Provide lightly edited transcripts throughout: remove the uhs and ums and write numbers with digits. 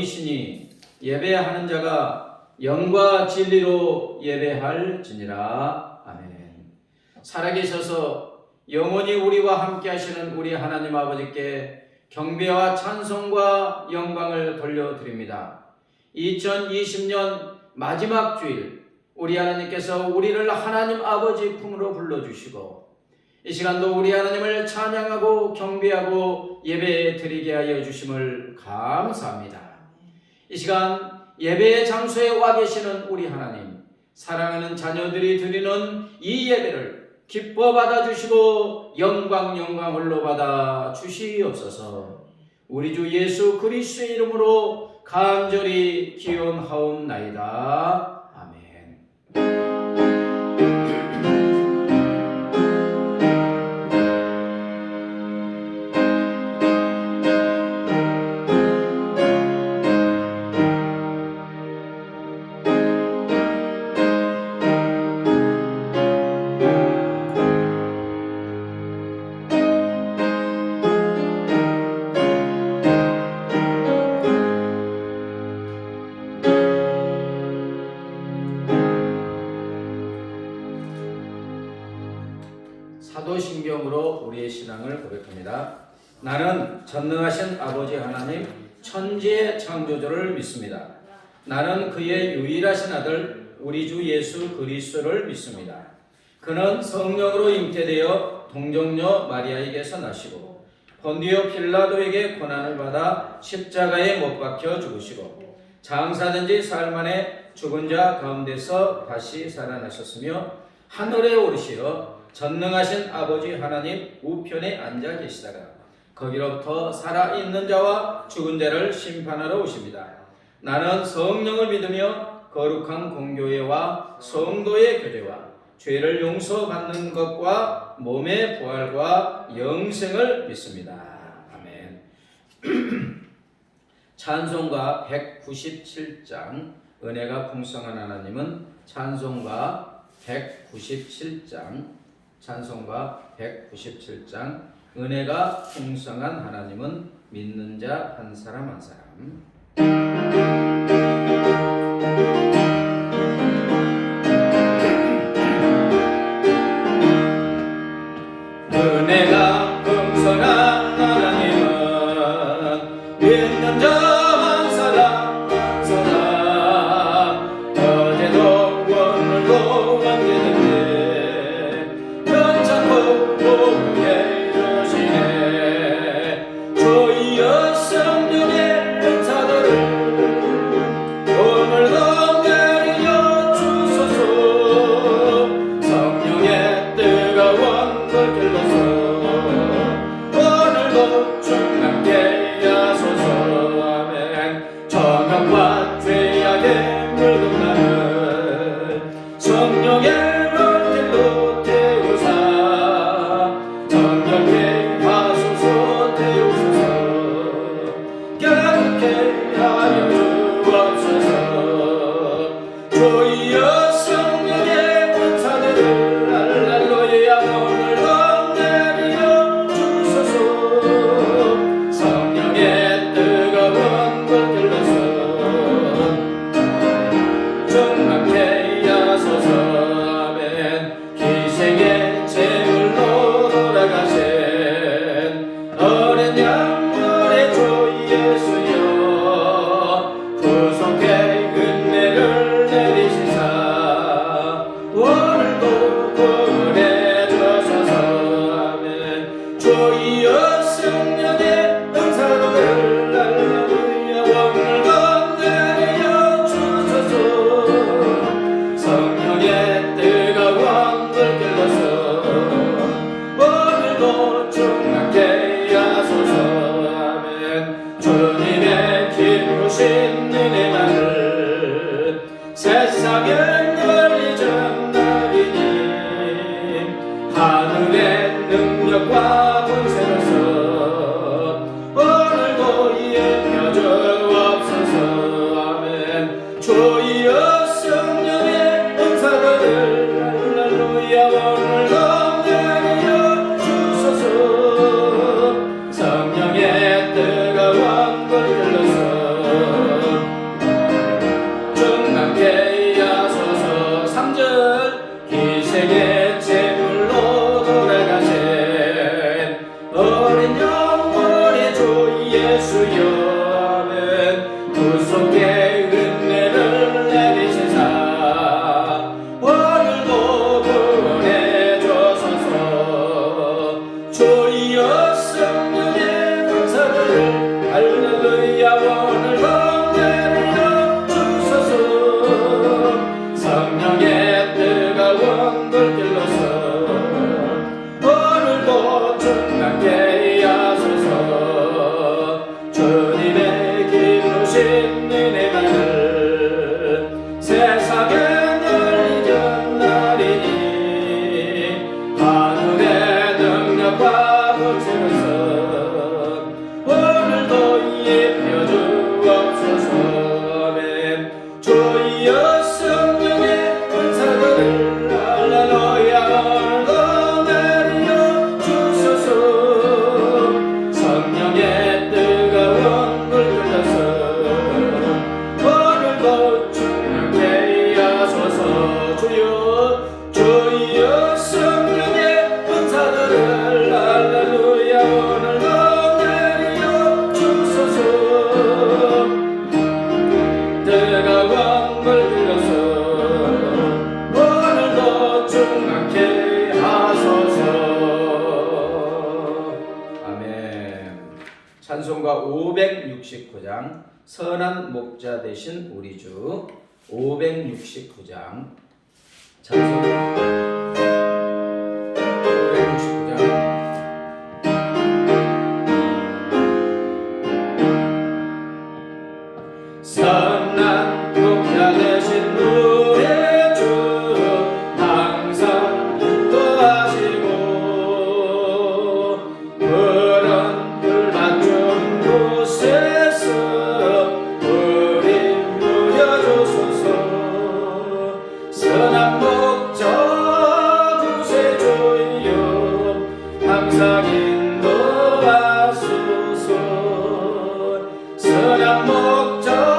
영이시니 예배하는 자가 영과 진리로 예배할지니라. 아멘. 살아계셔서 영원히 우리와 함께 하시는 우리 하나님 아버지께 경배와 찬송과 영광을 돌려드립니다. 2020년 마지막 주일, 우리 하나님께서 우리를 하나님 아버지 품으로 불러주시고 이 시간도 우리 하나님을 찬양하고 경배하고 예배 드리게 하여 주심을 감사합니다. 이 시간 예배의 장소에 와 계시는 우리 하나님, 사랑하는 자녀들이 드리는 이 예배를 기뻐 받아주시고 영광 홀로 받아 주시옵소서. 우리 주 예수 그리스도의 이름으로 간절히 기원하옵나이다. 사도신경으로 우리의 신앙을 고백합니다. 나는 전능하신 아버지 하나님 천지의 창조주를 믿습니다. 나는 그의 유일하신 아들 우리 주 예수 그리스도를 믿습니다. 그는 성령으로 잉태되어 동정녀 마리아에게서 나시고 본디오 필라도에게 고난을 받아 십자가에 못 박혀 죽으시고 장사된 지 사흘 만에 죽은 자 가운데서 다시 살아나셨으며 하늘에 오르시어 전능하신 아버지 하나님 우편에 앉아 계시다가 거기로부터 살아있는 자와 죽은 자를 심판하러 오십니다. 나는 성령을 믿으며 거룩한 공교회와 성도의 교제와 죄를 용서받는 것과 몸의 부활과 영생을 믿습니다. 아멘. 찬송가 197장 은혜가 풍성한 하나님은 찬송가 197장 은혜가 풍성한 하나님은 믿는 자 한 사람 한 사람. 은혜가 풍성한 하나님은 믿는 자 한 사람 한 사람. 어제도 오늘도 언제든지 괜찮고 복해 주시네. 주여 성령의 은사들을 오늘도 내려 주소서. 성령의 뜨거운 불길로서 오늘도 충만케 하소서. 아멘. 정욕과 죄악에 물든 나를 성령의 불길로 태우사 정결케 하소서. 태우소서. 깨끗게 하여 주옵소서. 주여 성령의 은사들을 할렐루야 오늘도 내려 주소서. 성령의 뜨거운 불길로서 충만케 하소서. 아멘. 희생의 제물로 돌아가신 어린 양물의 주 예수여 구속의 은혜를 내리시사 오늘도 구원해 주소서. 아멘. 주여 성령의 은사를 할렐루야 오늘도 내려 주소서. 성령의 뜨거운 불길로서 오늘도 충만케 하소서. 아멘. 주님의 기쁘신 은혜만을 세상에 널리 전하리니 하늘의 능력과 권세로서 오늘도 예표 주옵소서. 아멘. 주여 성령의 은사들을 할렐루야 오늘도 내려 주소서. 찬송가 569장 선한 목자 되신 우리 주 569장 찬송가 569장 선한 목자 되신 우리 주 항상 인도하시고 그런 불맞춤 곳에서 우리 누려주소서. 선한 목자 구세주여 항상 인도하소서. 선한 목자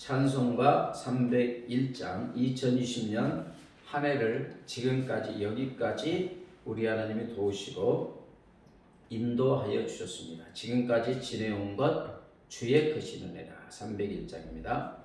찬송가 301장 2020년 한 해를 지금까지 여기까지 우리 하나님이 도우시고 인도하여 주셨습니다. 지금까지 지내온 것 주의 크신 은혜라. 301장입니다.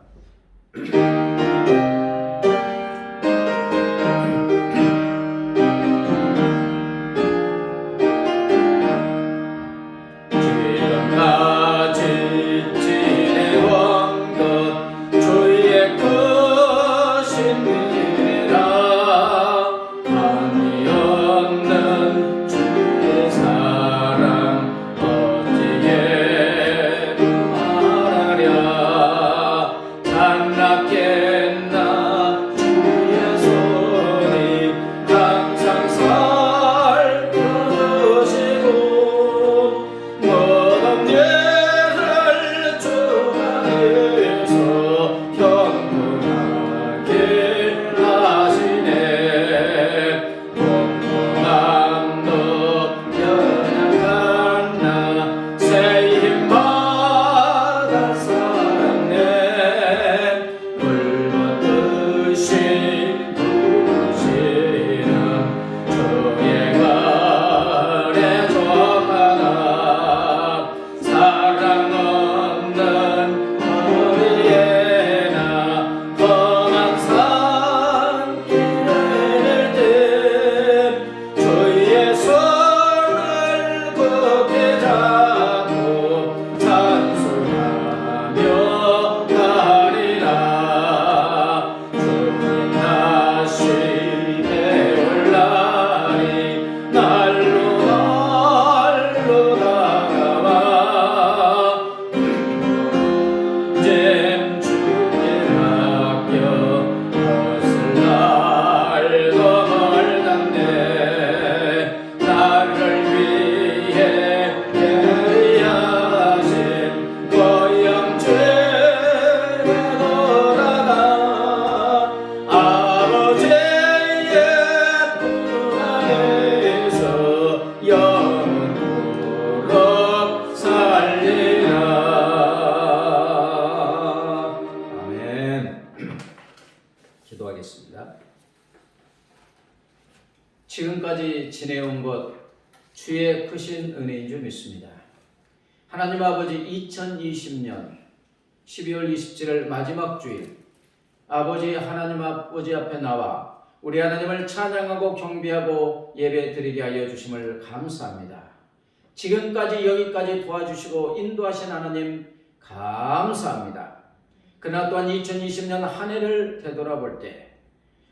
사랑 없는 어리에나 기도하겠습니다. 지금까지 지내온 것 주의 크신 은혜인 줄 믿습니다. 하나님 아버지, 2020년 12월 27일 마지막 주일, 아버지 하나님 아버지 앞에 나와 우리 하나님을 찬양하고 경배하고 예배 드리게 하여 주심을 감사합니다. 지금까지 여기까지 도와주시고 인도하신 하나님 감사합니다. 그러나 또한 2020년 한 해를 되돌아볼 때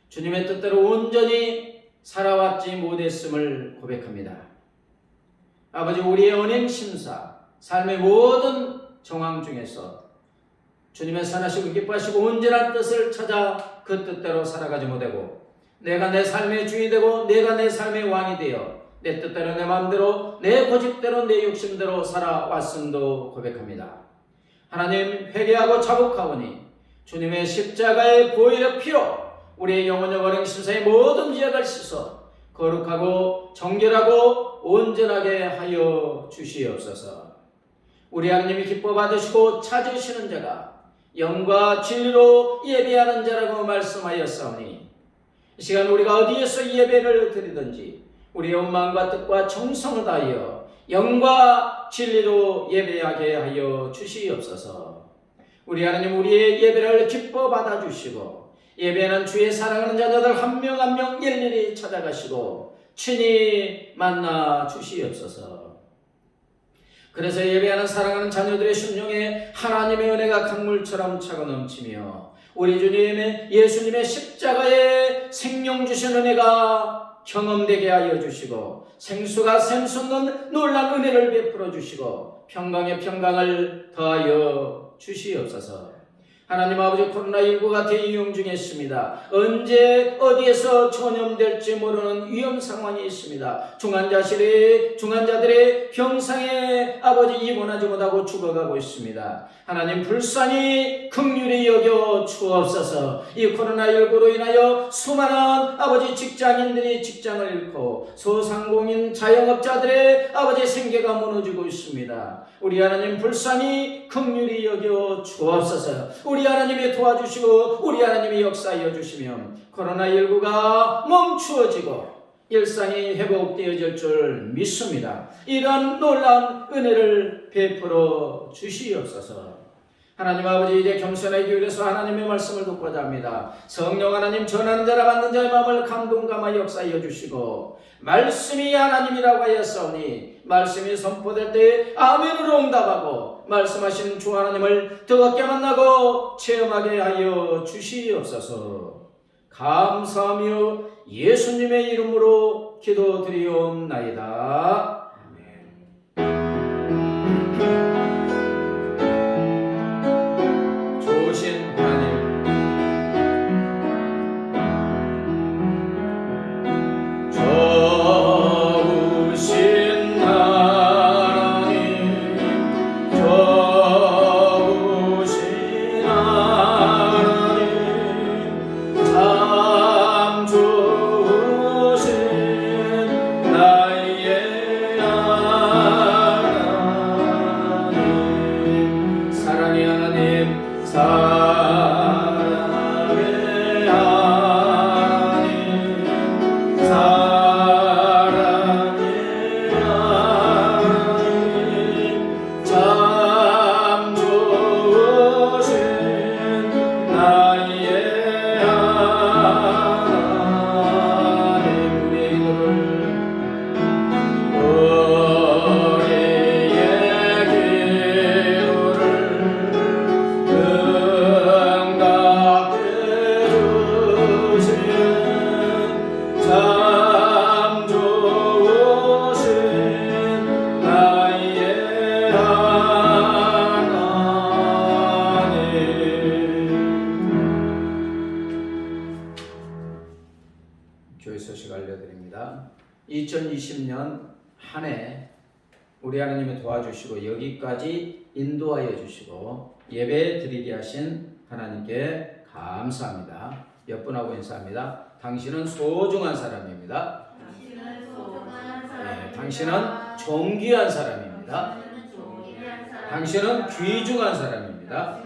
주님의 뜻대로 온전히 살아왔지 못했음을 고백합니다. 아버지, 우리의 언행 심사, 삶의 모든 정황 중에서 주님의 선하시고 기뻐하시고 온전한 뜻을 찾아 그 뜻대로 살아가지 못하고 내가 내 삶의 주인이 되고 내가 내 삶의 왕이 되어 내 뜻대로 내 마음대로 내 고집대로 내 욕심대로 살아왔음도 고백합니다. 하나님, 회개하고 자복하오니 주님의 십자가의 보혈의 피로 우리의 영혼의 언행 심사의 모든 죄악을 씻어 거룩하고 정결하고 온전하게 하여 주시옵소서. 우리 하나님이 기뻐 받으시고 찾으시는 자가 영과 진리로 예배하는 자라고 말씀하였사오니 이 시간 우리가 어디에서 예배를 드리든지 우리의 온 마음과 뜻과 정성을 다하여 영과 진리로 예배하게 하여 주시옵소서. 우리 하나님, 우리의 예배를 기뻐 받아주시고 예배는 주의 사랑하는 자녀들 한 명 한 명 일일이 찾아가시고 친히 만나 주시옵소서. 그래서 예배하는 사랑하는 자녀들의 심령에 하나님의 은혜가 강물처럼 차고 넘치며 우리 주님의 예수님의 십자가에 생명 주신 은혜가 경험되게 하여 주시고 생수가 샘솟는 놀라운 은혜를 베풀어 주시고 평강의 평강을 더하여 주시옵소서. 하나님 아버지, 코로나19가 대유행 중에 있습니다. 언제 어디에서 전염될지 모르는 위험 상황이 있습니다. 중환자들의 병상에 아버지 입원하지 못하고 죽어가고 있습니다. 하나님, 불쌍히 긍휼히 여겨 주옵소서. 이 코로나19로 인하여 수많은 아버지 직장인들이 직장을 잃고 소상공인 자영업자들의 아버지 생계가 무너지고 있습니다. 우리 하나님, 불쌍히 긍휼히 여겨 주옵소서. 우리 하나님이 도와주시고 우리 하나님이 역사하여 주시면 코로나19가 멈추어지고 일상이 회복되어질 줄 믿습니다. 이런 놀라운 은혜를 베풀어 주시옵소서. 하나님 아버지, 이제 겸손하게 기울여서 하나님의 말씀을 듣고자 합니다. 성령 하나님, 전하는 자라 받는 자의 마음을 감동감하여 역사하여 주시고 말씀이 하나님이라고 하였사오니 말씀이 선포될 때 아멘으로 응답하고 말씀하신 주 하나님을 뜨겁게 만나고 체험하게 하여 주시옵소서. 감사하며 예수님의 이름으로 기도드리옵나이다. 아멘. 좋으신 하나님, 교회 소식 알려드립니다. 2020년 한 해 우리 하나님이 도와주시고 여기까지 인도하여 주시고 예배 드리게 하신 하나님께 감사합니다. 몇 분하고 인사합니다. 당신은 소중한 사람입니다. 당신은 존귀한 사람입니다. 당신은 귀중한 사람입니다.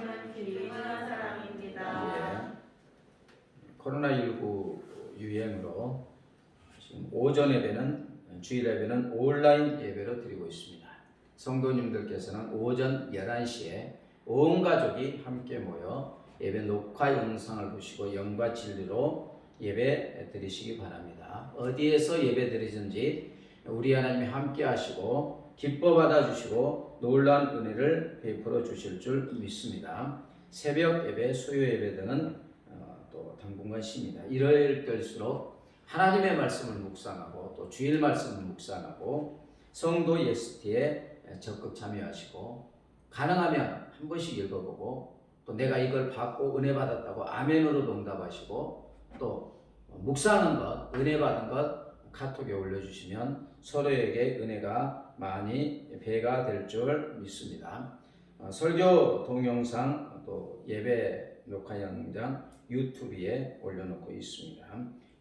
코로나19 유행으로 지금 오전 예배는 주일 예배는 온라인 예배로 드리고 있습니다. 성도님들께서는 오전 11시에 온 가족이 함께 모여 예배 녹화 영상을 보시고 영과 진리로 예배 드리시기 바랍니다. 어디에서 예배 드리든지 우리 하나님이 함께 하시고 기뻐 받아주시고 놀라운 은혜를 베풀어 주실 줄 믿습니다. 새벽 예배, 수요 예배 등은 또 당분간 쉽니다. 일요일 될수록 하나님의 말씀을 묵상하고 또 주일 말씀을 묵상하고 성도 예스티에 적극 참여하시고 가능하면 한 번씩 읽어보고 또 내가 이걸 받고 은혜 받았다고 아멘으로 응답하시고 또 묵상하는 것, 은혜 받은 것 카톡에 올려주시면 서로에게 은혜가 많이 배가 될 줄 믿습니다. 설교 동영상 또 예배 녹화 영상 유튜브에 올려놓고 있습니다.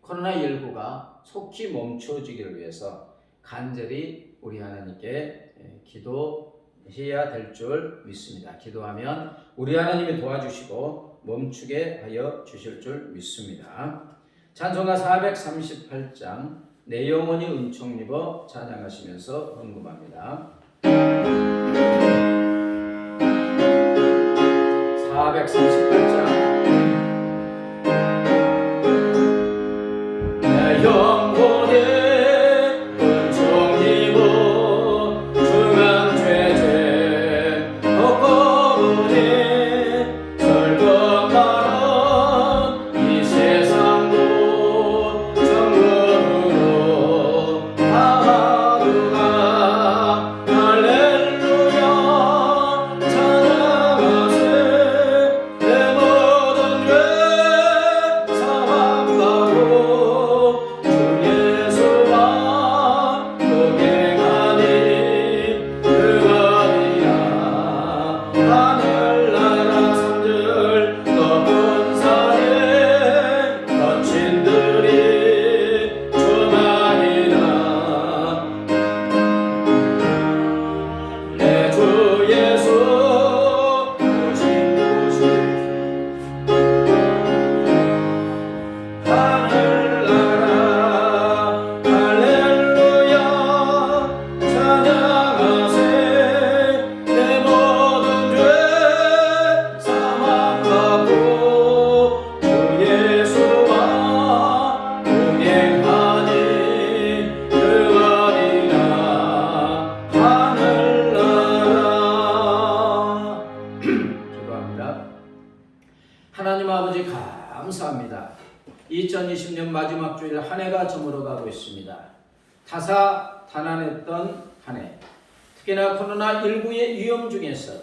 코로나19가 속히 멈춰지기를 위해서 간절히 우리 하나님께 기도해야 될 줄 믿습니다. 기도하면 우리 하나님이 도와주시고 멈추게 하여 주실 줄 믿습니다. 찬송가 438장 내 영혼이 은총 입어 찬양하시면서 헌금합니다. 438장 내 영혼이 은총 입어 중한 죄 헛걸으니 설것 많은 이 세상도 정금으로 하루가 할렐루야 찬양하세 내 모든 죄 사함받고 주 예수와 동행하니 그거니라 하늘나라 산들 높은 산에 거친들이 주만이라 내 주 예수 오신 곳이 하늘나라 할렐루야 찬양하세 내 모든 죄 사함받고 주 예수와 동행하니 그거니라 하늘나라. 기도합니다. 하나님 아버지 감사합니다. 2020년 마지막 주일 한 해가 저물어가고 있습니다. 다사다난했던 한 해, 특히나 코로나19의 위험 중에서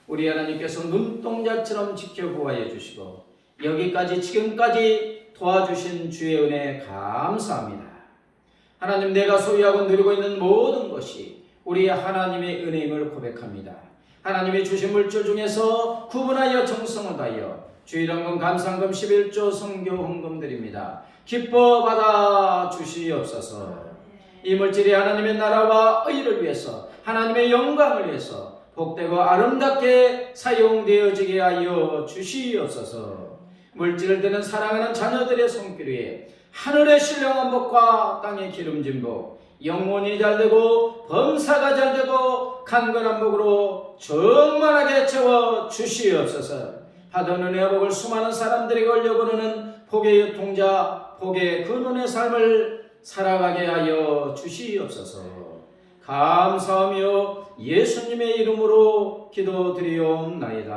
우리 하나님께서 눈동자처럼 지켜보아해 주시고 여기까지 지금까지 도와주신 주의 은혜 감사합니다. 하나님, 내가 소유하고 누리고 있는 모든 것이 우리 하나님의 은혜임을 고백합니다. 하나님이 주신 물질 중에서 구분하여 정성을 다하여 주일헌금 감상금 11조 성교 헌금 드립니다. 기뻐 받아 주시옵소서. 이 물질이 하나님의 나라와 의를 위해서 하나님의 영광을 위해서 복되고 아름답게 사용되어지게 하여 주시옵소서. 물질을 드는 사랑하는 자녀들의 손길 위에 하늘의 신령한 복과 땅의 기름진 복, 영혼이 잘되고 범사가 잘되고 강건한 복으로 충만하게 채워 주시옵소서. 받은 은혜와 복을 수많은 사람들에게 올려보내는 복의 유통자, 복의 근원의 삶을 살아가게 하여 주시옵소서. 감사하며 예수님의 이름으로 기도드리옵나이다.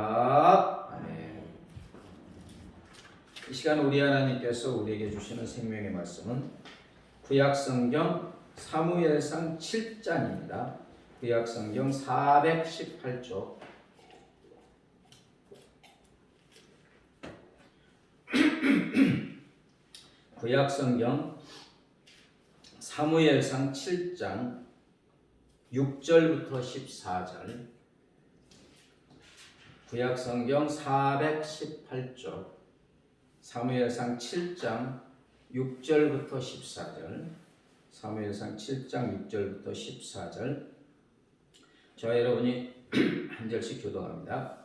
아멘. 이 시간 우리 하나님께서 우리에게 주시는 생명의 말씀은 구약성경 사무엘상 7장입니다. 구약성경 418쪽 구약성경 사무엘상 7장 6절부터 14절 구약성경 418쪽 사무엘상 7장 6절부터 14절 사무엘상 7장 6절부터 14절 저와 여러분이 한 절씩 교도합니다.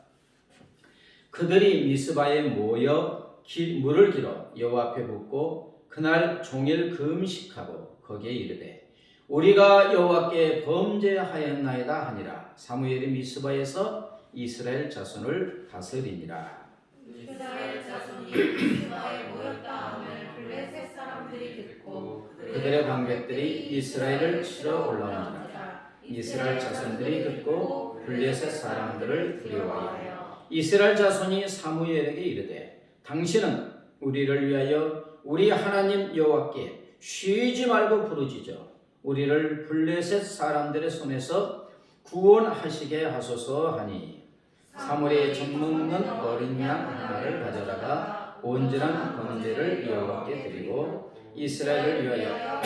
그들이 미스바에 모여 물을 길어 여호와 앞에 붓고 그날 종일 금식하고 거기에 이르되 우리가 여호와께 범죄하였나이다 하니라. 사무엘이 미스바에서 이스라엘 자손을 다스리니라. 이스라엘 자손이 미스바에 모였다 하면 블레셋 사람들이 듣고 그들의 방백들이 이스라엘을 치러 올라오니라. 이스라엘 자손들이 듣고 블레셋 사람들을 두려워하여 이스라엘 자손이 사무엘에게 이르되 당신은 우리를 위하여 우리 하나님 여호와께 쉬지 말고 부르짖어 우리를 블레셋 사람들의 손에서 구원하시게 하소서 하니 사무엘이 젖먹는 어린 양 하나를 가져다가 온전한 번제를 여호와께 드리고 이스라엘을 위하여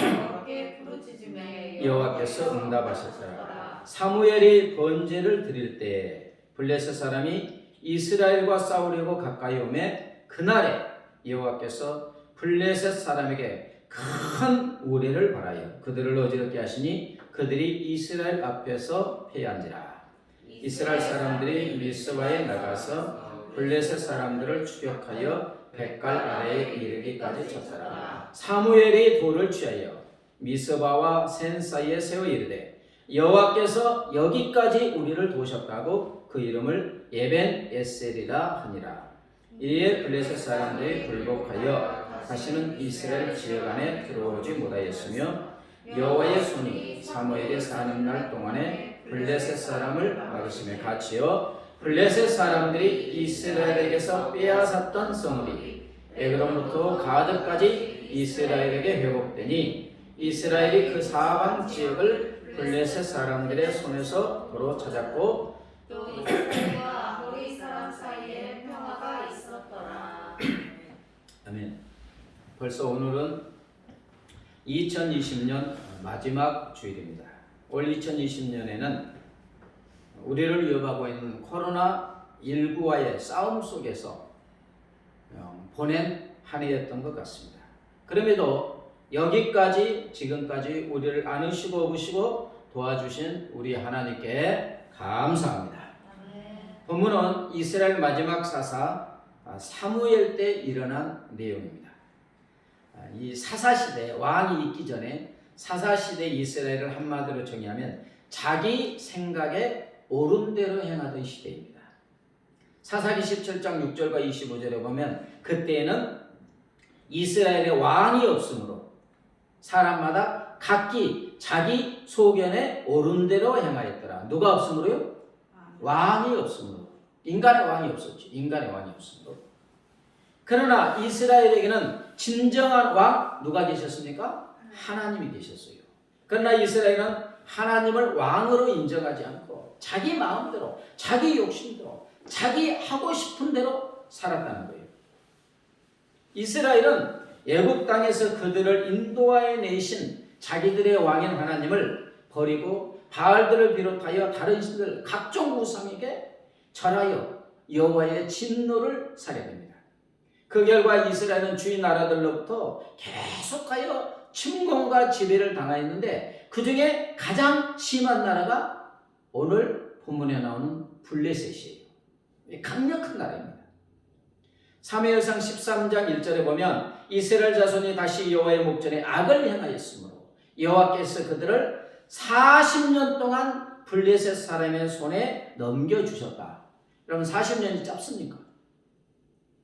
여호와께서 응답하셨더라. 사무엘이 번제를 드릴 때 블레셋 사람이 이스라엘과 싸우려고 가까이 오매 그날에 여호와께서 블레셋 사람에게 큰 우레를 발하여 그들을 어지럽게 하시니 그들이 이스라엘 앞에서 패한지라. 이스라엘 사람들이 미스바에 나가서 블레셋 사람들을 추격하여 백갈 아래에 이르기까지 쳤더라. 사무엘이 돌을 취하여 미스바와 센 사이에 세워 이르되 여호와께서 여기까지 우리를 도우셨다고 그 이름을 에벤 에셀이라 하니라. 이에 블레셋 사람들이 굴복하여 다시는 이스라엘 지역 안에 들어오지 못하였으며 여호와의 손이 사무엘이 사는 날 동안에 블레셋 사람을 막으심에 같이요 블레셋 사람들이 이스라엘에게서 빼앗았던 성읍이 에그론부터 가드까지 이스라엘에게 회복되니 이스라엘이 그 사방 지역을 블레셋 사람들의 손에서 도로 찾았고 또 이스라엘과 아모리 사람 사이에 평화가 있었더라. 아멘. 벌써 오늘은 2020년 마지막 주일입니다. 올 2020년에는 우리를 위협하고 있는 코로나19와의 싸움 속에서 보낸 한 해였던 것 같습니다. 그럼에도 여기까지 지금까지 우리를 안으시고 업으시고 도와주신 우리 하나님께 감사합니다. 본문은 이스라엘 마지막 사사 사무엘 때 일어난 내용입니다. 이 사사시대 왕이 있기 전에 사사시대 이스라엘을 한마디로 정의하면 자기 생각에 옳은 대로 행하던 시대입니다. 사사기 17장 6절과 25절에 보면 그때에는 이스라엘의 왕이 없으므로 사람마다 각기 자기 소견에 옳은 대로 행하였더라. 누가 없으므로요? 왕이 없으므로. 인간의 왕이 없었죠. 인간의 왕이 없으므로. 그러나 이스라엘에게는 진정한 왕 누가 계셨습니까? 하나님이 계셨어요. 그러나 이스라엘은 하나님을 왕으로 인정하지 않고 자기 마음대로 자기 욕심대로 자기 하고 싶은 대로 살았다는 거예요. 이스라엘은 애굽 땅에서 그들을 인도하여 내신 자기들의 왕인 하나님을 버리고 바알들을 비롯하여 다른 신들 각종 우상에게 절하여 여호와의 진노를 사게 됩니다. 그 결과 이스라엘은 주위 나라들로부터 계속하여 침공과 지배를 당하였는데 그 중에 가장 심한 나라가 오늘 본문에 나오는 블레셋이에요. 강력한 나라입니다. 사무엘상 13장 1절에 보면 이스라엘 자손이 다시 여호와의 목전에 악을 행하였으므로 여호와께서 그들을 40년 동안 블레셋 사람의 손에 넘겨주셨다. 여러분 40년이 짧습니까?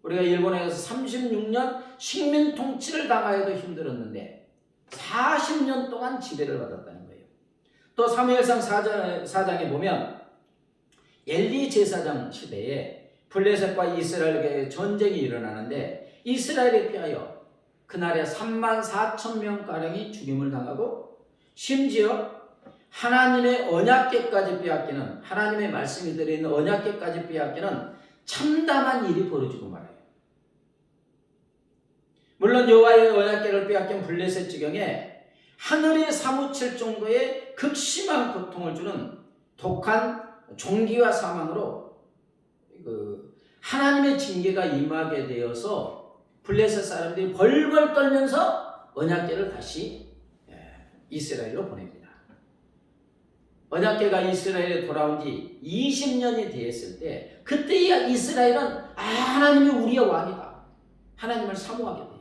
우리가 일본에 가서 36년 식민 통치를 당하여도 힘들었는데 40년 동안 지배를 받았다는 거예요. 또 사무엘상 4장에 보면 엘리 제사장 시대에 블레셋과 이스라엘에게 전쟁이 일어나는데 이스라엘에 피하여 그날에 34,000명가량이 죽임을 당하고 심지어 하나님의 언약궤까지 빼앗기는 하나님의 말씀이 들어있는 언약궤까지 빼앗기는 참담한 일이 벌어지고 말아요. 물론 여호와의 언약궤를 빼앗긴 블레셋 지경에 하늘이 사무칠 정도의 극심한 고통을 주는 독한 종기와 사망으로 하나님의 징계가 임하게 되어서 블레셋 사람들이 벌벌 떨면서 언약궤를 다시 이스라엘로 보냅니다. 언약궤가 이스라엘에 돌아온 지 20년이 되었을 때 그때야 이스라엘은 하나님이 우리의 왕이다. 하나님을 사모하게 돼요.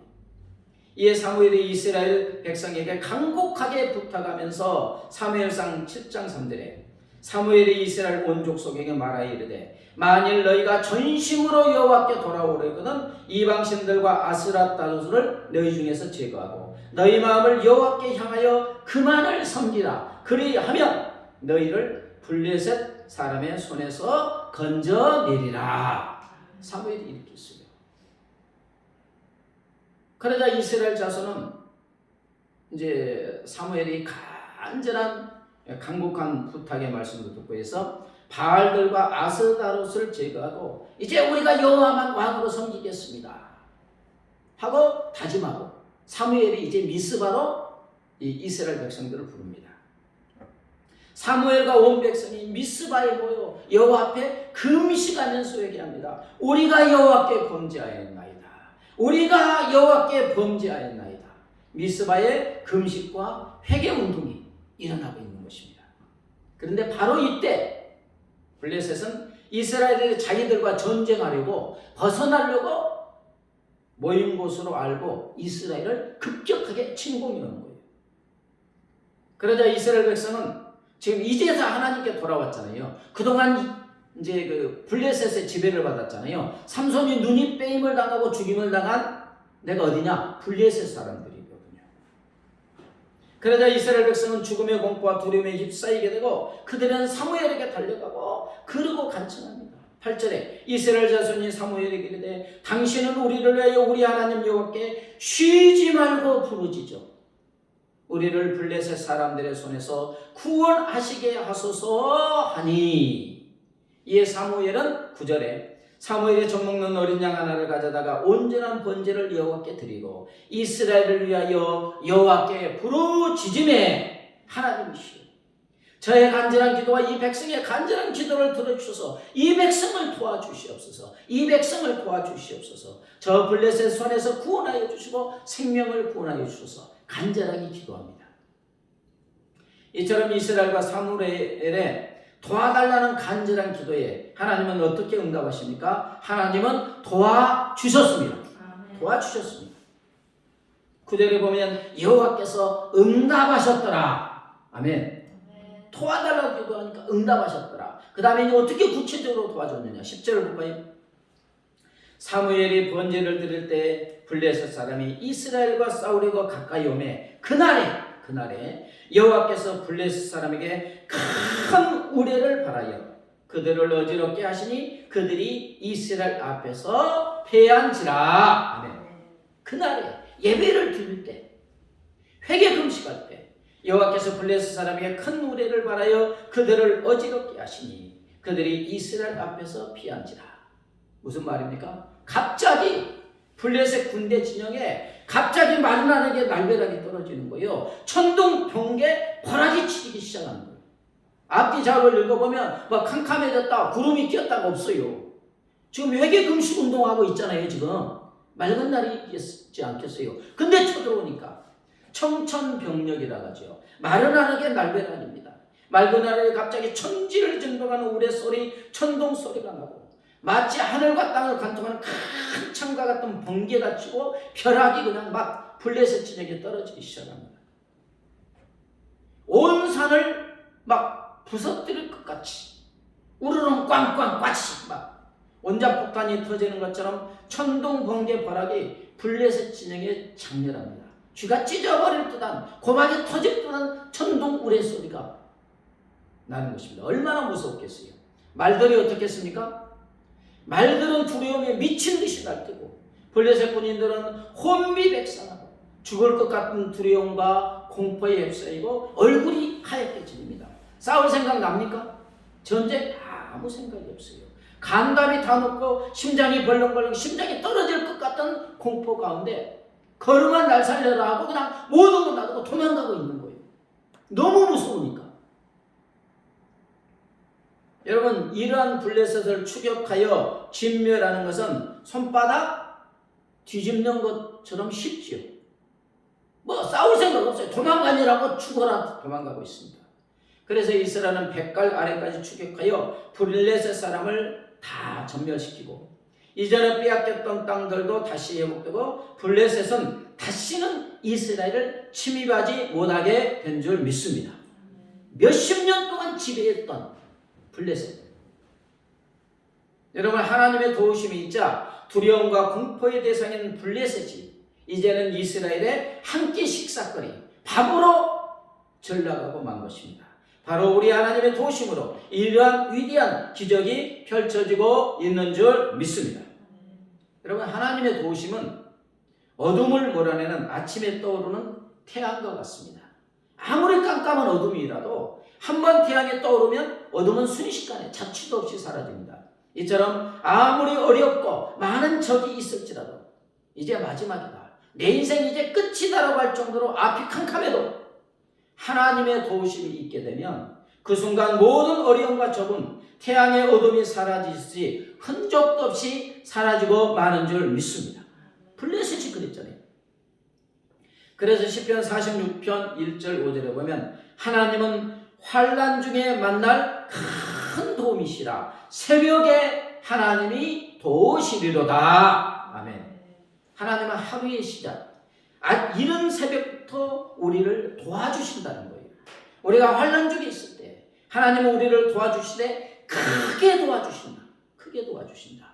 이에 사무엘이 이스라엘 백성에게 간곡하게 부탁하면서 사무엘상 7장 3절에 사무엘이 이스라엘 온 족속에게 말하여 이르되 만일 너희가 전심으로 여호와께 돌아오려거든 이방신들과 아스라따르스를 너희 중에서 제거하고 너희 마음을 여호와께 향하여 그만을 섬기라. 그리하면 너희를 블레셋 사람의 손에서 건져내리라. 사무엘이 이렇게 했어요. 그러자 이스라엘 자손은 이제 사무엘이 간곡한 부탁의 말씀을 듣고 해서 바알들과 아스다롯을 제거하고 이제 우리가 여호와만 왕으로 섬기겠습니다 하고 다짐하고 사무엘이 이제 미스바로 이 이스라엘 백성들을 부릅니다. 사무엘과 온 백성이 미스바에 모여 여호와 앞에 금식하면서 얘기합니다. 우리가 여호와께 범죄하였나이다. 우리가 여호와께 범죄하였나이다. 미스바의 금식과 회개 운동이 일어나고 있는 것입니다. 그런데 바로 이때 블레셋은 이스라엘이 자기들과 전쟁하려고 벗어나려고 모인 곳으로 알고 이스라엘을 급격하게 침공해 오는 거예요. 그러자 이스라엘 백성은 지금 이제서 하나님께 돌아왔잖아요. 그동안 이제 그 블레셋의 지배를 받았잖아요. 삼손이 눈이 빼임을 당하고 죽임을 당한 내가 어디냐? 블레셋 사람들이거든요. 그러자 이스라엘 백성은 죽음의 공포와 두려움에 휩싸이게 되고 그들은 사무엘에게 달려가고 그러고 간청합니다. 8절에 이스라엘 자손이 사무엘에게 이르되 당신은 우리를 위하여 우리 하나님 여호와께 쉬지 말고 부르짖어 우리를 블레셋 사람들의 손에서 구원하시게 하소서 하니. 이에 사무엘은 9절에 사무엘이 젖먹는 어린 양 하나를 가져다가 온전한 번제를 여호와께 드리고 이스라엘을 위하여 여호와께 부르짖음에 하나님이시여 저의 간절한 기도와 이 백성의 간절한 기도를 들어주셔서 이 백성을 도와주시옵소서. 이 백성을 도와주시옵소서. 저 블레셋 손에서 구원하여 주시고 생명을 구원하여 주셔서 간절하게 기도합니다. 이처럼 이스라엘과 사무엘의 도와달라는 간절한 기도에 하나님은 어떻게 응답하십니까? 하나님은 도와주셨습니다. 도와주셨습니다. 9절에 보면 여호와께서 응답하셨더라. 아멘. 도와달라고 기도하니까 응답하셨더라. 그 다음에 어떻게 구체적으로 도와줬느냐? 10절을 볼까요? 사무엘이 번제를 드릴 때 블레셋 사람이 이스라엘과 싸우려고 가까이 오매 그날에 여호와께서 블레셋 사람에게 큰 우레를 발하여 그들을 어지럽게 하시니 그들이 이스라엘 앞에서 패한지라. 아멘. 그날에 예배를 드릴 때 회개 금식할 때 여호와께서 블레셋 사람에게 큰 우레를 발하여 그들을 어지럽게 하시니 그들이 이스라엘 앞에서 피한지라. 무슨 말입니까? 갑자기 블레셋 군대 진영에 갑자기 만나게 날벼락이 떨어지는 거예요. 천둥, 번개, 벼락이 치기 시작하는 거예요. 앞뒤 작업을 읽어보면 막 캄캄해졌다, 구름이 끼었다가 없어요. 지금 회개 금식 운동하고 있잖아요. 지금 맑은 날이 있지 않겠어요. 근데 쳐들어오니까 청천벽력이라고 하죠. 마른 하늘의 날벼락입니다. 맑은 하늘에 갑자기 천지를震動하는 우레소리, 천둥 소리가 나고 마치 하늘과 땅을 관통하는 큰 창과 같은 번개가 치고 벼락이 그냥 막 블레셋 진영에 떨어지기 시작합니다. 온 산을 막 부서뜨릴 것 같이 우르릉 꽝꽝 꽈치 막 원자폭탄이 터지는 것처럼 천둥 번개 벼락이 블레셋 진영에 장렬합니다. 쥐가 찢어버릴 듯한 고막이 터질 듯한 천둥 우레 소리가 나는 것입니다. 얼마나 무섭겠어요. 말들이 어떻겠습니까? 말들은 두려움에 미친 듯이 날뛰고 블레셋 군인들은 혼비백산하고 죽을 것 같은 두려움과 공포에 휩싸이고 얼굴이 하얗게 질립니다. 싸울 생각 납니까? 전쟁 아무 생각이 없어요. 간담이 다 녹고 심장이 벌렁벌렁 심장이 떨어질 것 같은 공포 가운데 걸음만 날 살려라 하고 그냥 모든 걸 놔두고 도망가고 있는 거예요. 너무 무서우니까. 여러분, 이러한 블레셋을 추격하여 진멸하는 것은 손바닥 뒤집는 것처럼 쉽지요. 뭐 싸울 생각 없어요. 도망가니라고 죽어라 도망가고 있습니다. 그래서 이스라엘은 백갈 아래까지 추격하여 블레셋 사람을 다 전멸시키고 이전에 빼앗겼던 땅들도 다시 회복되고 블레셋은 다시는 이스라엘을 침입하지 못하게 된 줄 믿습니다. 몇십 년 동안 지배했던 블레셋. 여러분, 하나님의 도우심이 있자 두려움과 공포의 대상인 블레셋이 이제는 이스라엘의 한 끼 식사거리, 밥으로 전락하고 만 것입니다. 바로 우리 하나님의 도우심으로 이러한 위대한 기적이 펼쳐지고 있는 줄 믿습니다. 여러분, 하나님의 도우심은 어둠을 몰아내는 아침에 떠오르는 태양과 같습니다. 아무리 깜깜한 어둠이라도 한번 태양이 떠오르면 어둠은 순식간에 자취도 없이 사라집니다. 이처럼 아무리 어렵고 많은 적이 있을지라도 이제 마지막이다, 내 인생 이제 끝이다라고 할 정도로 앞이 캄캄해도 하나님의 도우심이 있게 되면 그 순간 모든 어려움과 적은 태양의 어둠이 사라지듯이 흔적도 없이 사라지고 마는 줄 믿습니다. 블레셋이 그랬잖아요. 그래서 시편 46편 1절 5절에 보면 하나님은 환난 중에 만날 큰 도움이시라, 새벽에 하나님이 도우시리로다. 아멘. 하나님은 하루의 시작, 이른 새벽부터 우리를 도와주신다는 거예요. 우리가 환난 중에 있을 때 하나님은 우리를 도와주시되 크게 도와주신다. 크게 도와주신다.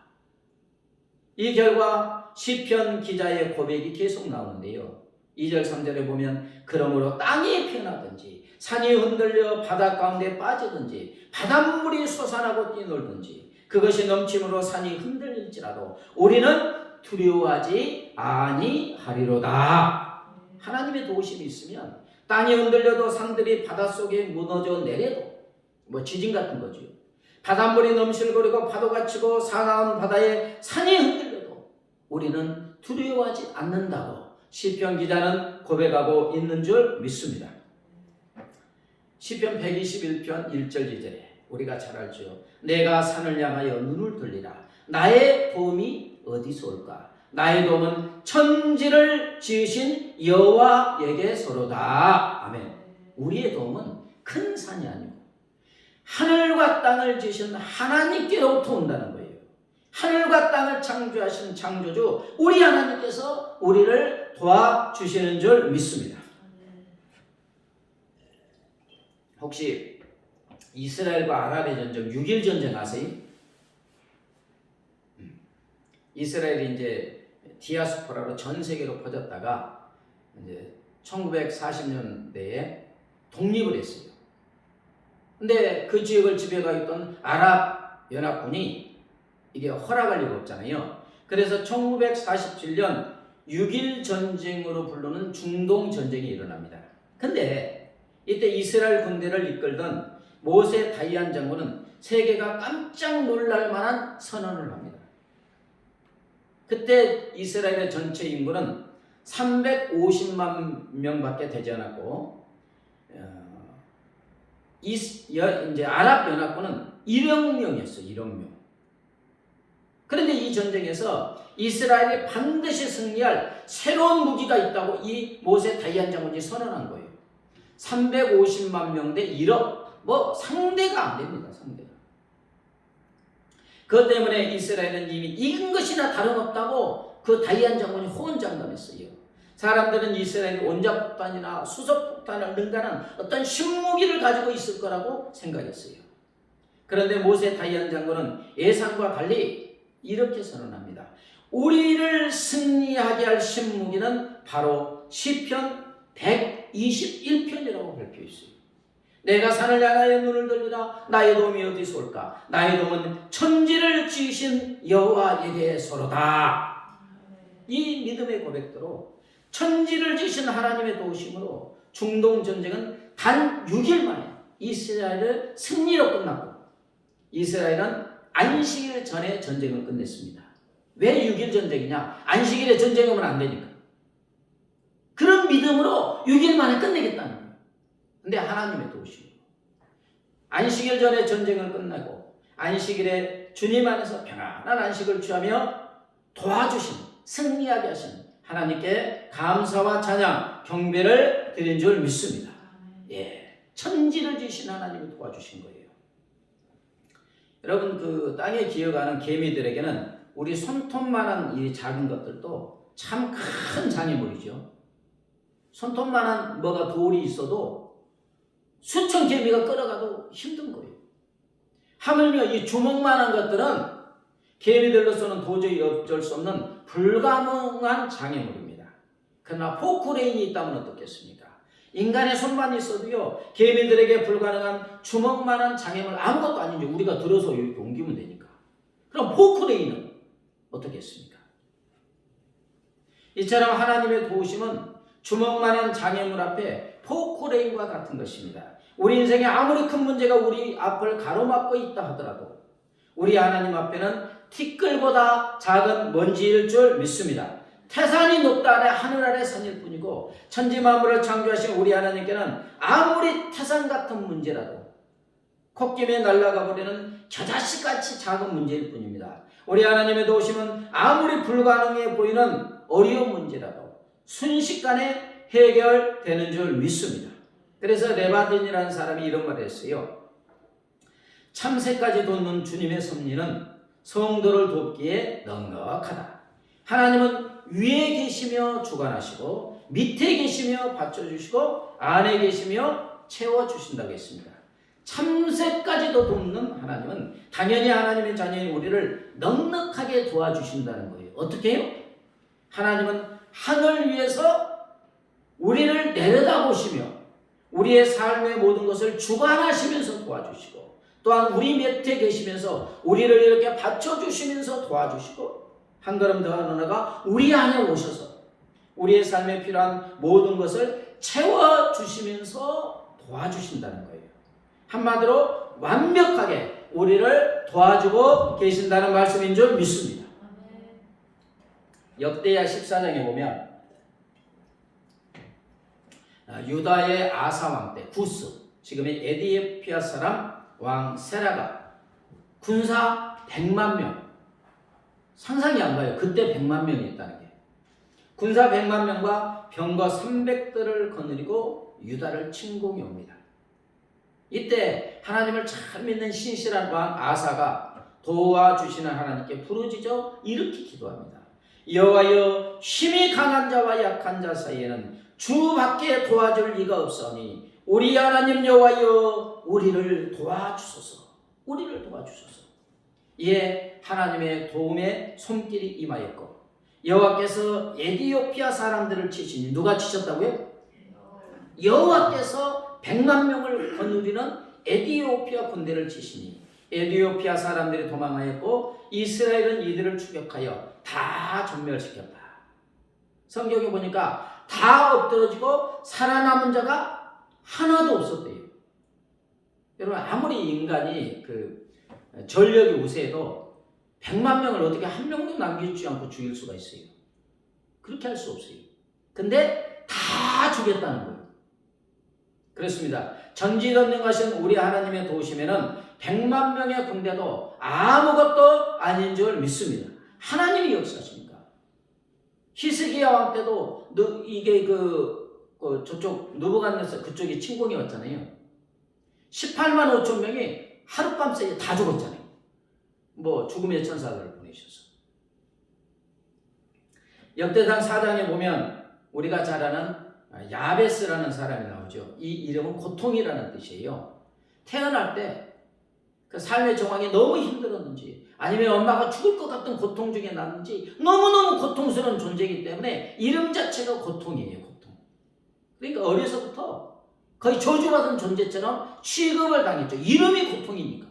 이 결과 시편 기자의 고백이 계속 나오는데요. 2절 3절에 보면 그러므로 땅이 변하든지 산이 흔들려 바다 가운데 빠지든지 바닷물이 솟아나고 뛰놀든지 그것이 넘침으로 산이 흔들릴지라도 우리는 두려워하지 아니하리로다. 하나님의 도우심이 있으면 땅이 흔들려도 산들이 바닷속에 무너져 내려도 지진 같은 거죠. 바닷물이 넘실거리고 파도가 치고 사나운 바다에 산이 흔들려도 우리는 두려워하지 않는다고 시편 기자는 고백하고 있는 줄 믿습니다. 시편 121편 1절 2절에 우리가 잘 알죠. 내가 산을 향하여 눈을 돌리라. 나의 도움이 어디서 올까? 나의 도움은 천지를 지으신 여호와에게서로다. 아멘. 우리의 도움은 큰 산이 아니고 하늘과 땅을 지으신 하나님께로부터 온다는 거예요. 하늘과 땅을 창조하신 창조주 우리 하나님께서 우리를 도와주시는 줄 믿습니다. 혹시 이스라엘과 아랍의 전쟁 6.1 전쟁 아세요? 이스라엘이 이제 디아스포라로 전 세계로 퍼졌다가 이제 1940년대에 독립을 했어요. 근데 그 지역을 지배하고 있던 아랍 연합군이 이게 허락할 리가 없잖아요. 그래서 1947년 6.1 전쟁으로 부르는 중동 전쟁이 일어납니다. 근데 이때 이스라엘 군대를 이끌던 모세 다이안 장군은 세계가 깜짝 놀랄 만한 선언을 합니다. 그때 이스라엘의 전체 인구는 350만 명밖에 되지 않았고 이제 아랍 연합군은 1억 명이었어요. 1억 명. 그런데 이 전쟁에서 이스라엘이 반드시 승리할 새로운 무기가 있다고 이 모세 다이안 장군이 선언한 거예요. 350만 명 대 1억, 상대가 안 됩니다. 상대가. 그것 때문에 이스라엘은 이미 이긴 것이나 다름없다고 그 다이안 장군이 호언장담했어요. 사람들은 이스라엘이 원자폭탄이나 수소폭탄을 능가하는 어떤 신무기를 가지고 있을 거라고 생각했어요. 그런데 모세 다이안 장군은 예상과 달리 이렇게 선언합니다. 우리를 승리하게 할 신무기는 바로 시편 121편이라고 발표했어요. 내가 산을 향하여 눈을 돌리라. 나의 도움이 어디서 올까? 나의 도움은 천지를 지으신 여호와에게서로다. 이 믿음의 고백대로 천지를 지으신 하나님의 도우심으로 중동 전쟁은 단 6일 만에 이스라엘을 승리로 끝났고 이스라엘은 안식일 전에 전쟁을 끝냈습니다. 왜 6일 전쟁이냐? 안식일에 전쟁하면 안 되니까. 그런 믿음으로 6일 만에 끝내겠다는 거예요. 근데 하나님의 도우심으로 안식일 전에 전쟁을 끝내고 안식일에 주님 안에서 평안한 안식을 취하며 도와주신, 승리하게 하신 하나님께 감사와 찬양, 경배를 드린 줄 믿습니다. 천지를 지으신 하나님이 도와주신 거예요. 여러분, 그 땅에 기어가는 개미들에게는 우리 손톱만한 이 작은 것들도 참 큰 장애물이죠. 손톱만한 뭐가 돌이 있어도 수천 개미가 끌어가도 힘든 거예요. 하물며 이 주먹만한 것들은 개미들로서는 도저히 어쩔 수 없는 불가능한 장애물입니다. 그러나 포크레인이 있다면 어떻겠습니까? 인간의 손만 있어도요, 개미들에게 불가능한 주먹만한 장애물 아무것도 아닌지 우리가 들어서 이렇게 옮기면 되니까. 그럼 포크레인은 어떻겠습니까? 이처럼 하나님의 도우심은 주먹만한 장애물 앞에 포크레인과 같은 것입니다. 우리 인생에 아무리 큰 문제가 우리 앞을 가로막고 있다 하더라도 우리 하나님 앞에는 티끌보다 작은 먼지일 줄 믿습니다. 태산이 높다 아래 하늘 아래 산일 뿐이고 천지 만물을 창조하신 우리 하나님께는 아무리 태산 같은 문제라도 콧김에 날아가 버리는 겨자씨같이 작은 문제일 뿐입니다. 우리 하나님의 도우심은 아무리 불가능해 보이는 어려운 문제라도 순식간에 해결되는 줄 믿습니다. 그래서 레바딘이라는 사람이 이런 말을 했어요. 참새까지 돋는 주님의 섭리는 성도를 돕기에 넉넉하다. 하나님은 위에 계시며 주관하시고 밑에 계시며 받쳐주시고 안에 계시며 채워주신다고 했습니다. 참새까지도 돕는 하나님은 당연히 하나님의 자녀인 우리를 넉넉하게 도와주신다는 거예요. 어떻게 해요? 하나님은 하늘 위에서 우리를 내려다보시며 우리의 삶의 모든 것을 주관하시면서 도와주시고 또한 우리 밑에 계시면서 우리를 이렇게 받쳐주시면서 도와주시고 한 걸음 더 나아가 우리 안에 오셔서 우리의 삶에 필요한 모든 것을 채워주시면서 도와주신다는 거예요. 한마디로 완벽하게 우리를 도와주고 계신다는 말씀인 줄 믿습니다. 역대하 14장에 보면 유다의 아사 왕 때 구스, 지금의 에디오피아 사람 왕 세라가 군사 100만 명, 상상이 안 가요. 그때 100만 명이 있다는 게. 군사 100만 명과 병거 300대를 거느리고 유다를 침공해 옵니다. 이때 하나님을 참 믿는 신실한 왕 아사가 도와주시는 하나님께 부르짖어 이렇게 기도합니다. 여호와여, 힘이 강한 자와 약한 자 사이에는 주밖에 도와줄 리가 없사오니 우리 하나님 여호와여, 우리를 도와주소서. 우리를 도와주소서. 이에 하나님의 도움의 손길이 임하였고 여호와께서 에디오피아 사람들을 치시니 누가 치셨다고요? 여호와께서 100만 명을 거느리는 에디오피아 군대를 치시니 에디오피아 사람들이 도망하였고 이스라엘은 이들을 추격하여 다 전멸시켰다. 성경에 보니까 다 엎드러지고 살아남은 자가 하나도 없었대요. 여러분, 아무리 인간이 전력이 우세해도 100만 명을 어떻게 한 명도 남겨주지 않고 죽일 수가 있어요. 그렇게 할 수 없어요. 근데 다 죽였다는 거예요. 그렇습니다. 전지전능하신 우리 하나님의 도우심에는 100만 명의 군대도 아무것도 아닌 줄 믿습니다. 하나님이 역사하십니까? 히스기야 왕 때도 이게 저쪽 느부갓네살 그쪽에 침공이 왔잖아요. 18만 5천 명이 하룻밤 사이에 다 죽었잖아요. 죽음의 천사들을 보내셔서. 역대상 4장에 보면 우리가 잘 아는 야베스라는 사람이 나오죠. 이 이름은 고통이라는 뜻이에요. 태어날 때 그 삶의 정황이 너무 힘들었는지 아니면 엄마가 죽을 것 같은 고통 중에 났는지 너무너무 고통스러운 존재이기 때문에 이름 자체가 고통이에요. 고통. 그러니까 어려서부터 거의 저주받은 존재처럼 취급을 당했죠. 이름이 고통이니까.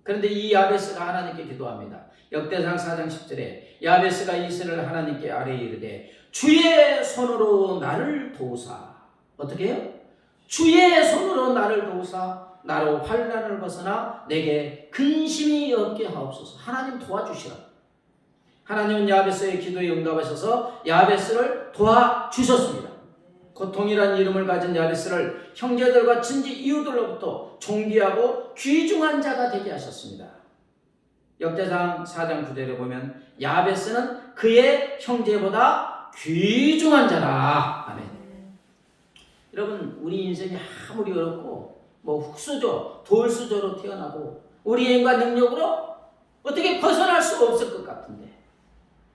그런데 이 야베스가 하나님께 기도합니다. 역대상 4장 10절에 야베스가 이스라엘 하나님께 아뢰 이르되 주의 손으로 나를 도우사. 어떻게 해요? 주의 손으로 나를 도우사 나로 환난을 벗어나 내게 근심이 없게 하옵소서. 하나님 도와주시라. 하나님은 야베스의 기도에 응답하셔서 야베스를 도와주셨습니다. 고통이라는 이름을 가진 야베스를 형제들과 친지 이웃들로부터 존귀하고 귀중한 자가 되게 하셨습니다. 역대상 4장 9절에 보면 야베스는 그의 형제보다 귀중한 자라. 아멘. 여러분, 우리 인생이 아무리 어렵고 흙수저, 돌수저로 태어나고 우리 힘과 능력으로 어떻게 벗어날 수 없을 것 같은데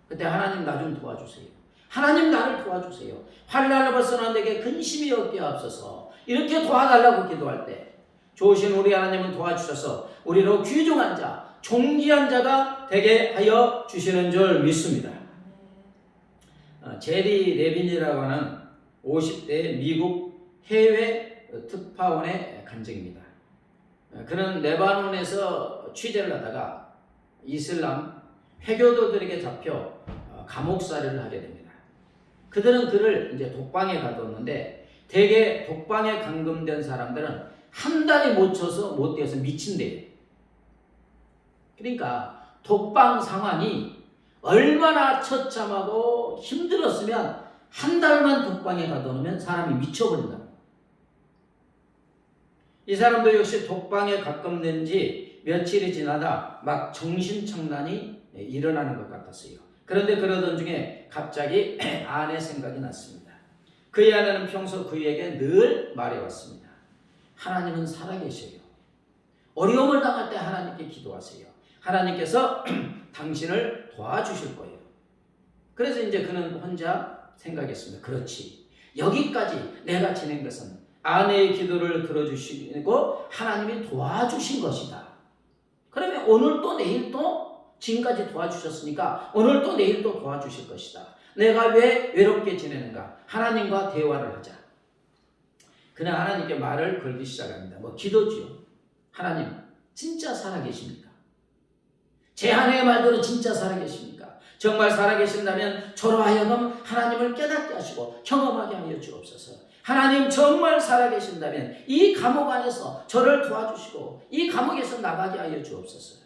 그때 하나님 나 좀 도와주세요. 하나님 나를 도와주세요. 환난을 벗어나 내게 근심이 없게 하옵소서. 이렇게 도와달라고 기도할 때 좋으신 우리 하나님은 도와주셔서 우리로 귀중한 자, 존귀한 자가 되게 하여 주시는 줄 믿습니다. 제리 레빈이라고 하는 50대 미국 해외 특파원의 간증입니다. 그는 레바논에서 취재를 하다가 이슬람 회교도들에게 잡혀 감옥살이를 하게 됩니다. 그들은 그를 이제 독방에 가뒀는데 대개 독방에 감금된 사람들은 한 달이 못 쳐서 못 뛰어서 미친대요. 그러니까 독방 상황이 얼마나 처참하고 힘들었으면 한 달만 독방에 가둬놓으면 사람이 미쳐버린다. 이 사람도 역시 독방에 감금된 지 며칠이 지나다 막 정신청란이 일어나는 것 같았어요. 그런데 그러던 중에 갑자기 아내 생각이 났습니다. 그의 아내는 평소 그에게 늘 말해왔습니다. 하나님은 살아계셔요. 어려움을 당할 때 하나님께 기도하세요. 하나님께서 당신을 도와주실 거예요. 그래서 이제 그는 혼자 생각했습니다. 그렇지. 여기까지 내가 지낸 것은 아내의 기도를 들어주시고 하나님이 도와주신 것이다. 그러면 오늘 또 내일 또 지금까지 도와주셨으니까 오늘 또 내일 또 도와주실 것이다. 내가 왜 외롭게 지내는가? 하나님과 대화를 하자. 그는 하나님께 말을 걸기 시작합니다. 기도지요. 하나님 진짜 살아계십니까? 제 아내의 말대로 진짜 살아계십니까? 정말 살아계신다면 저로 하여금 하나님을 깨닫게 하시고 경험하게 하여 주옵소서. 하나님 정말 살아계신다면 이 감옥 안에서 저를 도와주시고 이 감옥에서 나가게 하여 주옵소서.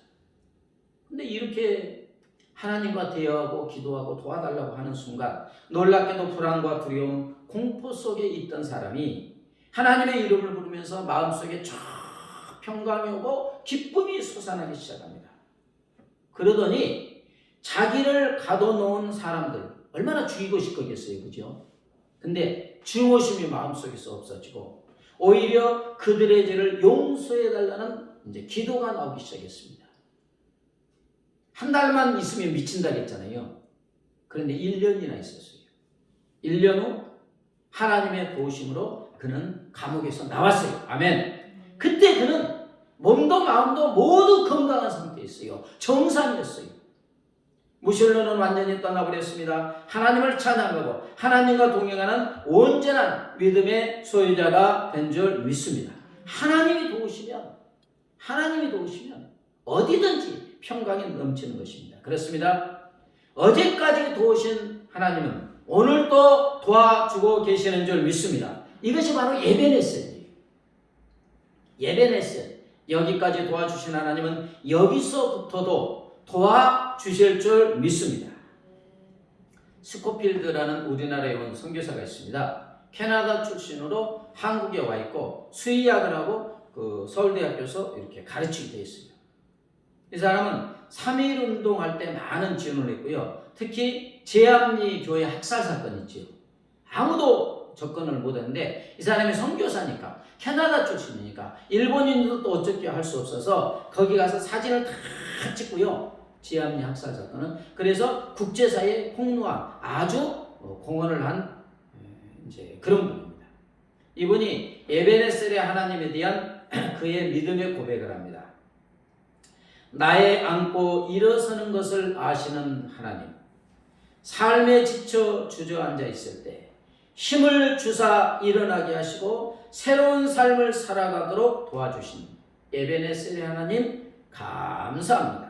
근데 이렇게 하나님과 대화하고 기도하고 도와달라고 하는 순간 놀랍게도 불안과 두려움, 공포 속에 있던 사람이 하나님의 이름을 부르면서 마음속에 쫙 평강이 오고 기쁨이 솟아나기 시작합니다. 그러더니 자기를 가둬놓은 사람들 얼마나 죽이고 싶겠어요, 그죠? 근데 증오심이 마음속에서 없어지고 오히려 그들의 죄를 용서해달라는 이제 기도가 나오기 시작했습니다. 한 달만 있으면 미친다 했잖아요. 그런데 1년이나 있었어요. 1년 후 하나님의 도우심으로 그는 감옥에서 나왔어요. 아멘. 그때 그는 몸도 마음도 모두 건강한 상태였어요. 정상이었어요. 무실로는 완전히 떠나버렸습니다. 하나님을 찬양하고 하나님과 동행하는 온전한 믿음의 소유자가 된 줄 믿습니다. 하나님이 도우시면 어디든지 평강이 넘치는 것입니다. 그렇습니다. 어제까지 도우신 하나님은 오늘도 도와주고 계시는 줄 믿습니다. 이것이 바로 예배냈어요. 예배냈어요. 여기까지 도와주신 하나님은 여기서부터도 도와주실 줄 믿습니다. 스코필드라는 우리나라에 온 선교사가 있습니다. 캐나다 출신으로 한국에 와 있고 수의학을 하고 그 서울대학교에서 이렇게 가르치게 되어 있어요. 이 사람은 3.1 운동할 때 많은 지원을 했고요. 특히 제암리 교회 학살 사건 있죠. 아무도 접근을 못했는데 이 사람이 선교사니까 캐나다 출신이니까 일본인도 또 어떻게 할 수 없어서 거기 가서 사진을 다 찍고요. 제암리 학살 사건은 그래서 국제사회에 폭로한 아주 공헌을 한 이제 그런 분입니다. 이분이 에베네셀의 하나님에 대한 그의 믿음의 고백을 합니다. 나의 안고 일어서는 것을 아시는 하나님, 삶에 지쳐 주저앉아 있을 때 힘을 주사 일어나게 하시고 새로운 삶을 살아가도록 도와주신 에베네셀의 하나님 감사합니다.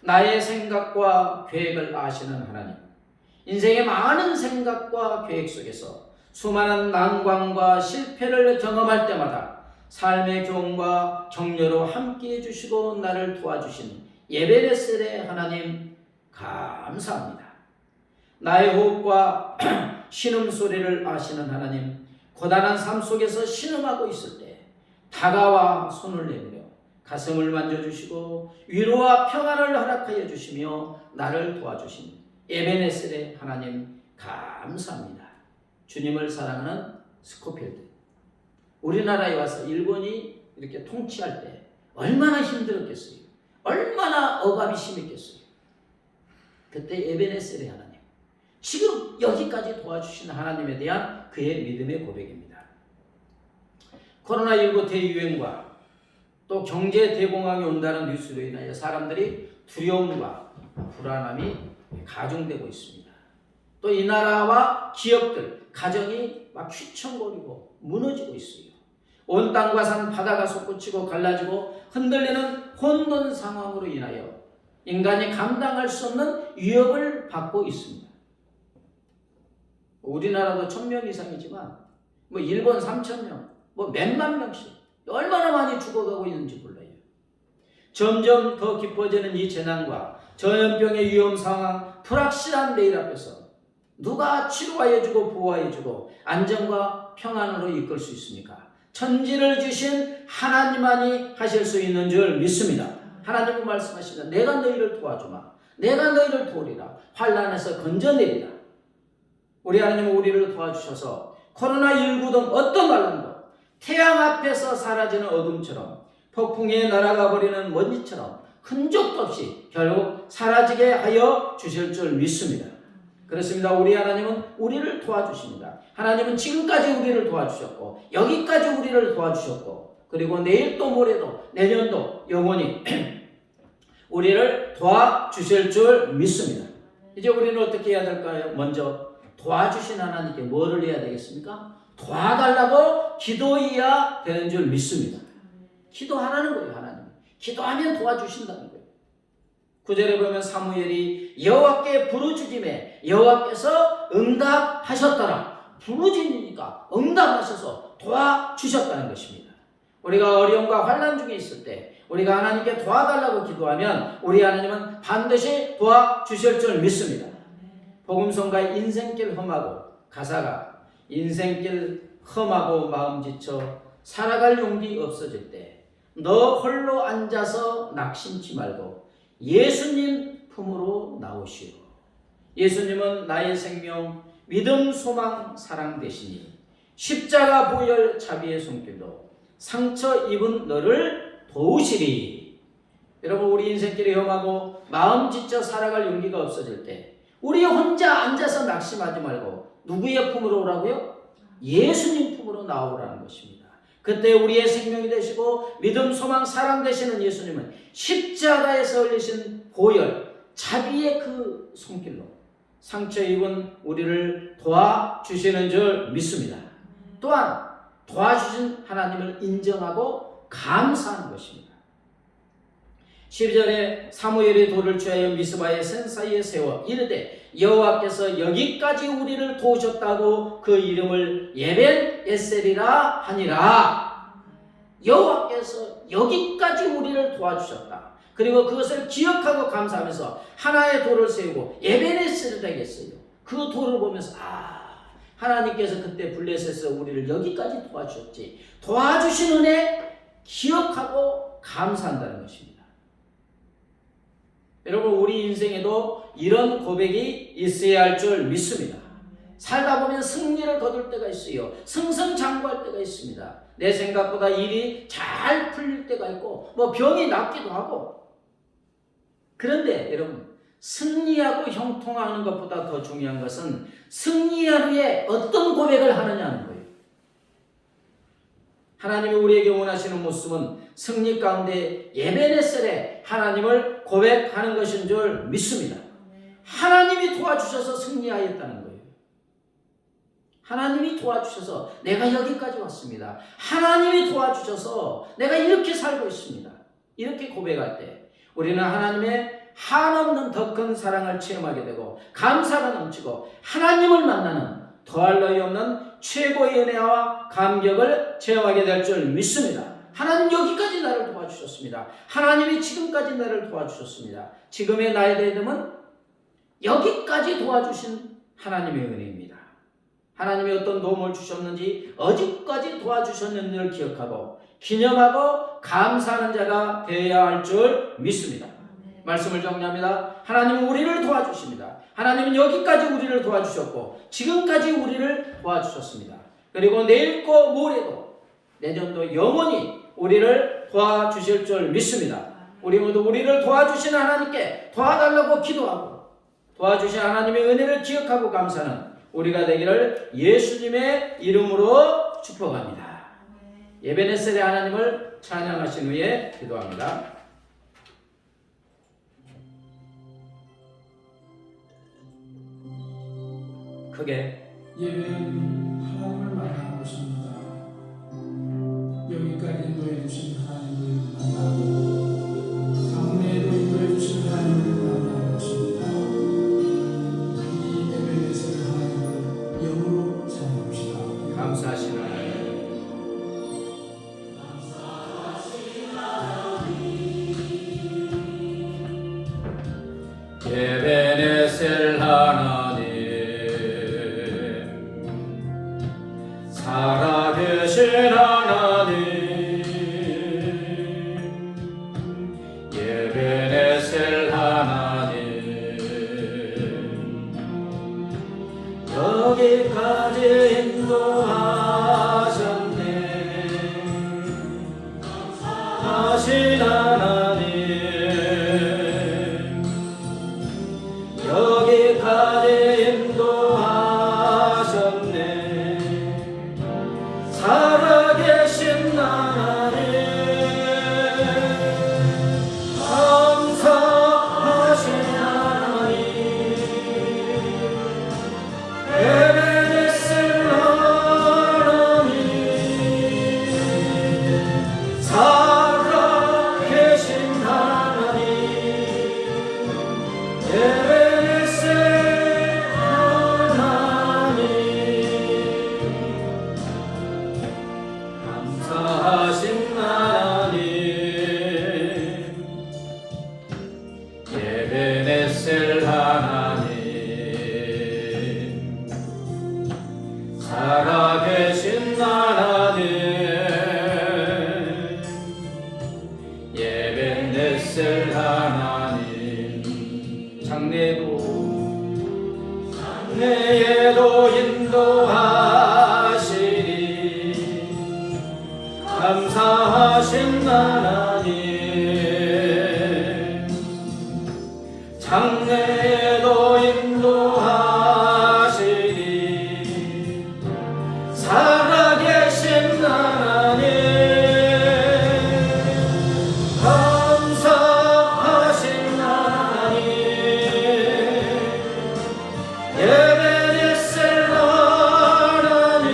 나의 생각과 계획을 아시는 하나님, 인생의 많은 생각과 계획 속에서 수많은 난관과 실패를 경험할 때마다 삶의 교훈과 격려로 함께해 주시고 나를 도와주신 에베네셀의 하나님 감사합니다. 나의 호흡과 신음소리를 아시는 하나님, 고단한 삶 속에서 신음하고 있을 때 다가와 손을 내밀어 가슴을 만져주시고 위로와 평안을 허락하여 주시며 나를 도와주신 에베네셀의 하나님 감사합니다. 주님을 사랑하는 스코필드, 우리나라에 와서 일본이 이렇게 통치할 때 얼마나 힘들었겠어요. 얼마나 억압이 심했겠어요. 그때 에베네셀의 하나님, 지금 여기까지 도와주신 하나님에 대한 그의 믿음의 고백입니다. 코로나19 대유행과 또 경제 대공황이 온다는 뉴스로 인하여 사람들이 두려움과 불안함이 가중되고 있습니다. 또 이 나라와 기업들, 가정이 막 휘청거리고 무너지고 있어요. 온 땅과 산 바다가 솟구치고 갈라지고 흔들리는 혼돈 상황으로 인하여 인간이 감당할 수 없는 위협을 받고 있습니다. 우리나라도 1000명 이상이지만 일본 3000명, 몇만 명씩 얼마나 많이 죽어가고 있는지 몰라요. 점점 더 깊어지는 이 재난과 전염병의 위험 상황, 불확실한 내일 앞에서 누가 치료하여주고 보호하여주고 안정과 평안으로 이끌 수 있습니까? 천지를 주신 하나님만이 하실 수 있는 줄 믿습니다. 하나님은 말씀하시다. 내가 너희를 도와주마. 내가 너희를 도우리라. 환난에서 건져내리라. 우리 하나님은 우리를 도와주셔서 코로나19 등 어떤 환난도 태양 앞에서 사라지는 어둠처럼 폭풍에 날아가 버리는 먼지처럼 흔적도 없이 결국 사라지게 하여 주실 줄 믿습니다. 그렇습니다. 우리 하나님은 우리를 도와주십니다. 하나님은 지금까지 우리를 도와주셨고 여기까지 우리를 도와주셨고 그리고 내일 또 모레도 내년도 영원히 우리를 도와주실 줄 믿습니다. 이제 우리는 어떻게 해야 될까요? 먼저 도와주신 하나님께 뭐를 해야 되겠습니까? 도와달라고 기도해야 되는 줄 믿습니다. 기도하라는 거예요. 하나님. 기도하면 도와주신다는 거예요. 9절에 보면 사무엘이 여호와께 부르짖음에 여호와께서 응답하셨더라. 부르짖으니까 응답하셔서 도와주셨다는 것입니다. 우리가 어려움과 환난 중에 있을 때 우리가 하나님께 도와달라고 기도하면 우리 하나님은 반드시 도와주실 줄 믿습니다. 복음성가의 인생길 험하고 가사가 인생길 험하고 마음 지쳐 살아갈 용기 없어질 때 너 홀로 앉아서 낙심치 말고 예수님 품으로 나오시오. 예수님은 나의 생명, 믿음, 소망, 사랑 되시니 십자가 보혈 자비의 손길로 상처 입은 너를 도우시리. 여러분, 우리 인생길이 험하고 마음 지쳐 살아갈 용기가 없어질 때 우리 혼자 앉아서 낙심하지 말고 누구의 품으로 오라고요? 예수님 품으로 나오라는 것입니다. 그때 우리의 생명이 되시고 믿음, 소망, 사랑 되시는 예수님은 십자가에서 흘리신 보혈, 자비의 그 손길로 상처 입은 우리를 도와주시는 줄 믿습니다. 또한 도와주신 하나님을 인정하고 감사하는 것입니다. 12절에 사무엘이 돌을 취하여 미스바의 센 사이에 세워 이르되 여호와께서 여기까지 우리를 도우셨다고 그 이름을 예벤 에셀이라 하니라. 여호와께서 여기까지 우리를 도와주셨다. 그리고 그것을 기억하고 감사하면서 하나의 돌을 세우고 예벤 에셀을 하겠어요. 그 돌을 보면서 하나님께서 그때 블레셋에서 우리를 여기까지 도와주셨지. 도와주신 은혜 기억하고 감사한다는 것입니다. 여러분, 우리 인생에도 이런 고백이 있어야 할 줄 믿습니다. 살다 보면 승리를 거둘 때가 있어요. 승승장구할 때가 있습니다. 내 생각보다 일이 잘 풀릴 때가 있고 병이 낫기도 하고. 그런데 여러분, 승리하고 형통하는 것보다 더 중요한 것은 승리한 후에 어떤 고백을 하느냐는 거예요. 하나님이 우리에게 원하시는 모습은 승리 가운데 예배네셀에 하나님을 고백하는 것인 줄 믿습니다. 하나님이 도와주셔서 승리하였다는 거예요. 하나님이 도와주셔서 내가 여기까지 왔습니다. 하나님이 도와주셔서 내가 이렇게 살고 있습니다. 이렇게 고백할 때 우리는 하나님의 한없는 더 큰 사랑을 체험하게 되고 감사가 넘치고 하나님을 만나는 더할 나위 없는 최고의 은혜와 감격을 체험하게 될 줄 믿습니다. 하나님 여기까지 나를 도와주셨습니다. 하나님이 지금까지 나를 도와주셨습니다. 지금의 나의 믿음은 여기까지 도와주신 하나님의 은혜입니다. 하나님이 어떤 도움을 주셨는지 어디까지 도와주셨는지를 기억하고 기념하고 감사하는 자가 되어야 할 줄 믿습니다. 말씀을 정리합니다. 하나님은 우리를 도와주십니다. 하나님은 여기까지 우리를 도와주셨고 지금까지 우리를 도와주셨습니다. 그리고 내일고 모레도 내년도 영원히 우리를 도와주실 줄 믿습니다. 우리 모두 우리를 도와주시는 하나님께 도와달라고 기도하고 도와주신 하나님의 은혜를 기억하고 감사하는 우리가 되기를 예수님의 이름으로 축복합니다. 에베네셀의 하나님을 찬양하신 후에 기도합니다. 크게 예배는 하나님을 만나는 곳입니다. 여기까지 인도해 주신 하나님을 만나고 장래에도 인도해 주신 하나님을 만나는 곳입니다. 이 에베네셀 하나님을 영으로 찬양합시다. 감사하신 하나님, 에베네셀 하나님, 살아계신 하나님, 에베네셀 하나님, 여기까지 인도하셨네. 하신 하나님, 여기까지 인도하셨네. 살아계신 하나님, 감사하신 하나님, 에베네셀 하나님, 살아계신 하나님, 에베네셀 하나님, 감사하신 하나님, 에베네셀 하나님, 살아계신 하나님, 에베네셀 하나님, 장래에도 인도하시니 감사하신 하나님, 장래에도 인도하시니 살아계신 하나님, 감사하신 하나님, 에베네셀 하나님,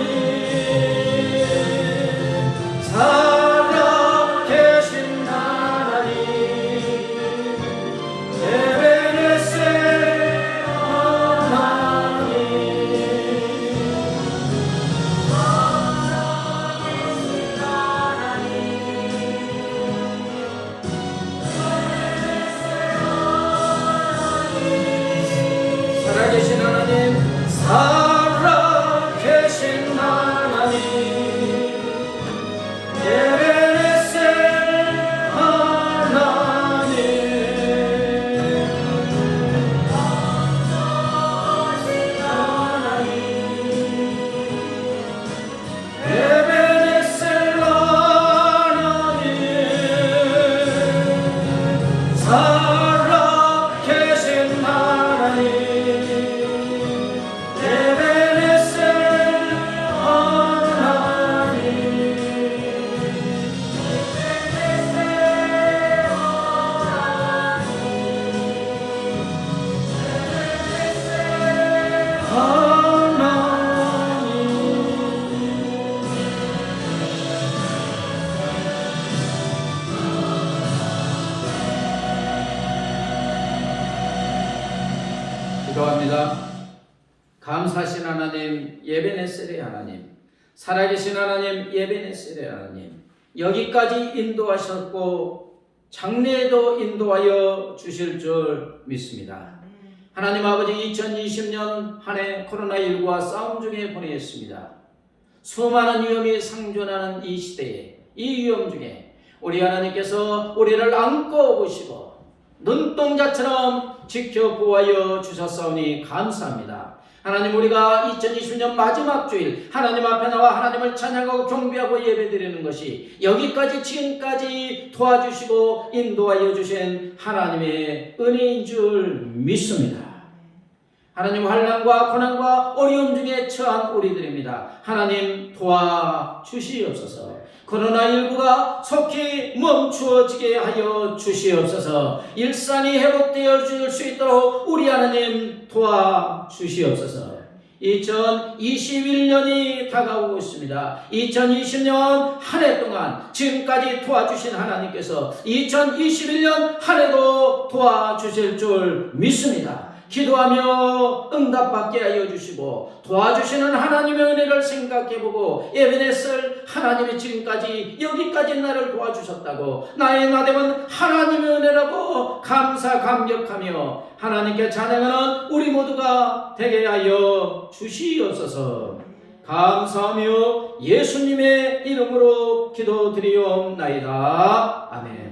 살아계신 하나님, 에베네셀 하나님, 살아계신 하나님, 살아계신 하나님, 에베네셀 하나님, 에베네셀 하나님, 살아계신 하나님, 에베네셀 기도합니다. 감사하신 하나님, 에베네셀의 하나님, 살아계신 하나님, 에베네셀의 하나님, 여기까지 인도하셨고 장래에도 인도하여 주실 줄 믿습니다. 하나님 아버지, 2020년 한 해 코로나19와 싸움 중에 보내었습니다. 수많은 위험이 상존하는 이 시대에, 이 위험 중에 우리 하나님께서 우리를 안고 오시고 눈동자처럼 지켜 보호하여 주셨사오니 감사합니다. 하나님, 우리가 2020년 마지막 주일 하나님 앞에 나와 하나님을 찬양하고 경배하고 예배드리는 것이 여기까지 지금까지 도와주시고 인도하여 주신 하나님의 은혜인 줄 믿습니다. 하나님, 환난과 고난과 어려움 중에 처한 우리들입니다. 하나님 도와주시옵소서. 코로나19가 속히 멈추어지게 하여 주시옵소서. 일상이 회복되어 줄 수 있도록 우리 하나님 도와주시옵소서. 2021년이 다가오고 있습니다. 2020년 한 해 동안 지금까지 도와주신 하나님께서 2021년 한 해도 도와주실 줄 믿습니다. 기도하며 응답받게 하여 주시고 도와주시는 하나님의 은혜를 생각해보고 에베네셀, 하나님이 지금까지 여기까지 나를 도와주셨다고 나의 나됨은 하나님의 은혜라고 감사 감격하며 하나님께 찬양하는 우리 모두가 되게 하여 주시옵소서. 감사하며 예수님의 이름으로 기도드리옵나이다. 아멘.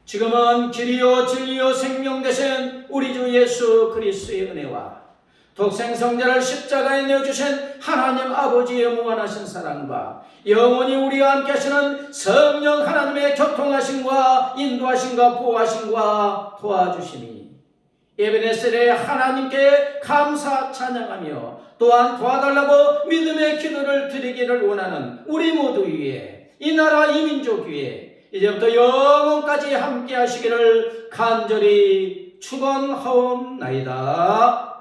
지금은 길이요 진리요 생명 되신 우리 주 예수 그리스도의 은혜와 독생성자를 십자가에 내어주신 하나님 아버지의 무한하신 사랑과 영원히 우리와 함께 하시는 성령 하나님의 교통하심과 인도하심과 보호하심과 도와주심이 에베네셀의 하나님께 감사 찬양하며 또한 도와달라고 믿음의 기도를 드리기를 원하는 우리 모두 위에, 이 나라 이 민족 위에 이제부터 영원까지 함께 하시기를 간절히 축원하옵나이다.